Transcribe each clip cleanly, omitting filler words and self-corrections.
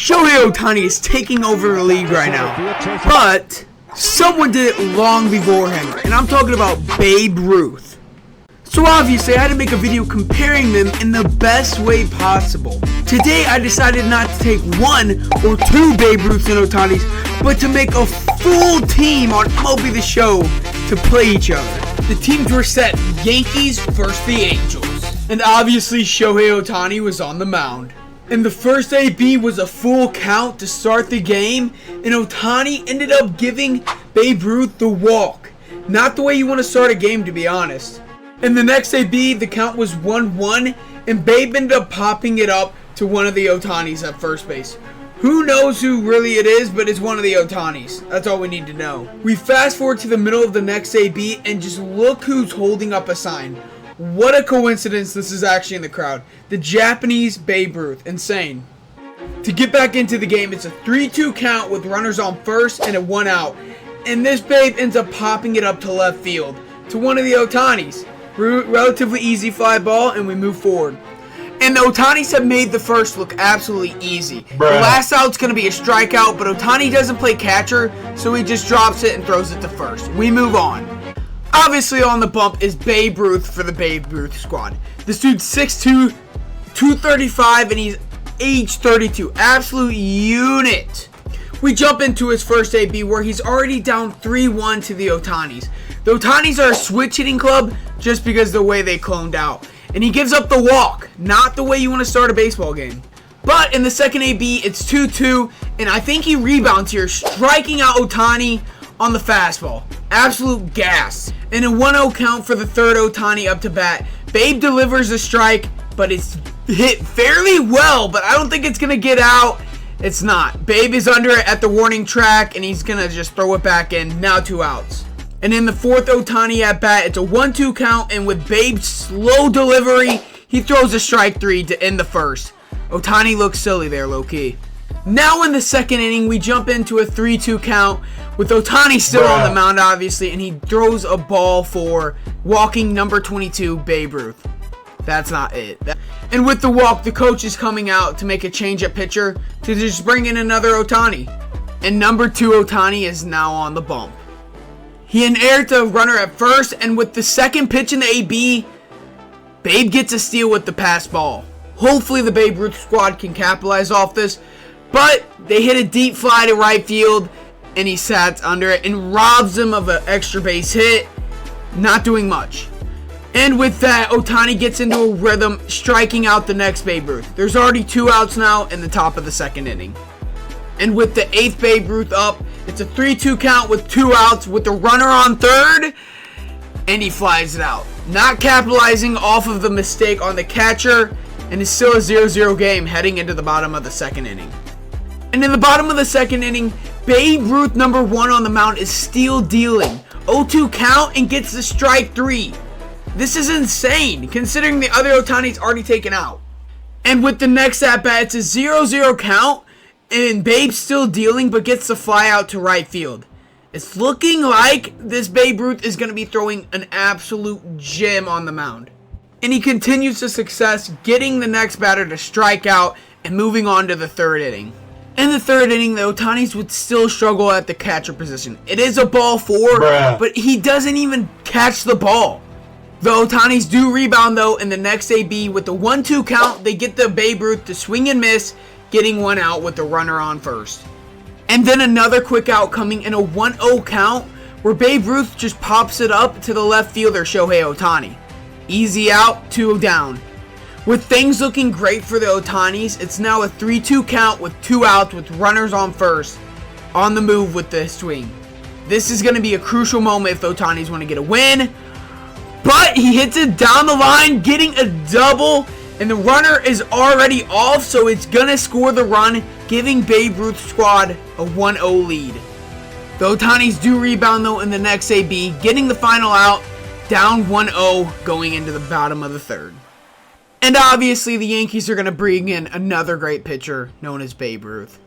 Shohei Ohtani is taking over the league right now, but someone did it long before him, and I'm talking about Babe Ruth. So obviously I had to make a video comparing them in the best way possible. Today I decided not to take one or two Babe Ruths and Ohtanis, but to make a full team on MLB The Show to play each other. The teams were set Yankees versus the Angels, and obviously Shohei Ohtani was on the mound. And the first AB was a full count to start the game, and Ohtani ended up giving Babe Ruth the walk. Not the way you want to start a game, to be honest. In the next AB, the count was 1-1, and Babe ended up popping it up to one of the Ohtanis at first base. Who knows who really it is, but it's one of the Ohtanis. That's all we need to know. We fast forward to the middle of the next AB, and just look who's holding up a sign. What a coincidence this is actually in the crowd. The Japanese Babe Ruth. Insane. To get back into the game, it's a 3-2 count with runners on first and a 1 out. And this Babe ends up popping it up to left field to one of the Ohtanis. Relatively easy fly ball, and we move forward. And the Ohtanis have made the first look absolutely easy. The last out's going to be a strikeout, but Ohtani doesn't play catcher, so he just drops it and throws it to first. We move on. Obviously on the bump is Babe Ruth for the Babe Ruth squad. This dude's 6'2", 235, and he's age 32. Absolute unit. We jump into his first AB where he's already down 3-1 to the Ohtanis. The Ohtanis are a switch hitting club just because of the way they cloned out. And he gives up the walk, not the way you want to start a baseball game. But in the second AB, it's 2-2, and I think he rebounds here, striking out Ohtani on the fastball. Absolute gas. And a 1-0 count for the third Ohtani up to bat. Babe delivers a strike, but it's hit fairly well, but I don't think it's going to get out. It's not. Babe is under it at the warning track, and he's going to just throw it back in. Now 2 outs. And in the fourth Ohtani at bat, it's a 1-2 count, and with Babe's slow delivery, he throws a strike 3 to end the first. Ohtani looks silly there, low-key. Now in the second inning, we jump into a 3-2 count with Ohtani still on the mound, obviously, and he throws a ball for walking number 22, Babe Ruth. That's not it. And with the walk, the coach is coming out to make a change at pitcher to just bring in another Ohtani. And number 2 Ohtani is now on the bump. He inherits a runner at first, and with the second pitch in the AB, Babe gets a steal with the pass ball. Hopefully the Babe Ruth squad can capitalize off this, but they hit a deep fly to right field, and he sat under it and robs him of an extra base hit. Not doing much. And with that, Ohtani gets into a rhythm, striking out the next Babe Ruth. There's already 2 outs now in the top of the second inning. And with the 8th Babe Ruth up, it's a 3-2 count with 2 outs with the runner on third, and he flies it out. Not capitalizing off of the mistake on the catcher, and it's still a 0-0 game heading into the bottom of the second inning. And in the bottom of the second inning, Babe Ruth number 1 on the mound is still dealing. 0-2 count and gets the strike 3. This is insane considering the other Ohtani's already taken out. And with the next at bat, it's a 0-0 count, and Babe's still dealing but gets the fly out to right field. It's looking like this Babe Ruth is going to be throwing an absolute gem on the mound. And he continues the success, getting the next batter to strike out and moving on to the third inning. In the third inning, the Ohtanis would still struggle at the catcher position. It is a ball 4, but he doesn't even catch the ball. The Ohtanis do rebound though in the next AB with the 1-2 count. They get the Babe Ruth to swing and miss, getting 1 out with the runner on first. And then another quick out coming in a 1-0 count where Babe Ruth just pops it up to the left fielder Shohei Ohtani. Easy out, 2 down. With things looking great for the Ohtanis, it's now a 3-2 count with 2 outs with runners on first, on the move with the swing. This is going to be a crucial moment if the Ohtanis want to get a win, but he hits it down the line, getting a double, and the runner is already off, so it's going to score the run, giving Babe Ruth's squad a 1-0 lead. The Ohtanis do rebound though in the next AB, getting the final out, down 1-0 going into the bottom of the third. And obviously the Yankees are going to bring in another great pitcher known as Babe Ruth.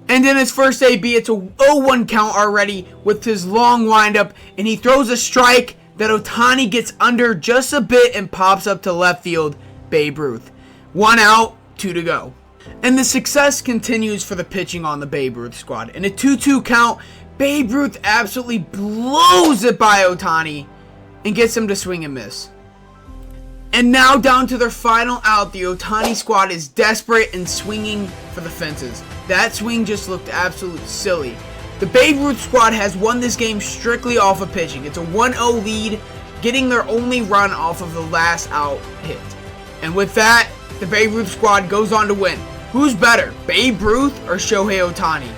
And in his first AB, it's a 0-1 count already with his long windup, and he throws a strike that Ohtani gets under just a bit and pops up to left field, Babe Ruth. 1 out, 2 to go. And the success continues for the pitching on the Babe Ruth squad. In a 2-2 count, Babe Ruth absolutely blows it by Ohtani and gets him to swing and miss. And now down to their final out, the Ohtani squad is desperate and swinging for the fences. That swing just looked absolutely silly. The Babe Ruth squad has won this game strictly off of pitching. It's a 1-0 lead, getting their only run off of the last out hit. And with that, the Babe Ruth squad goes on to win. Who's better, Babe Ruth or Shohei Ohtani?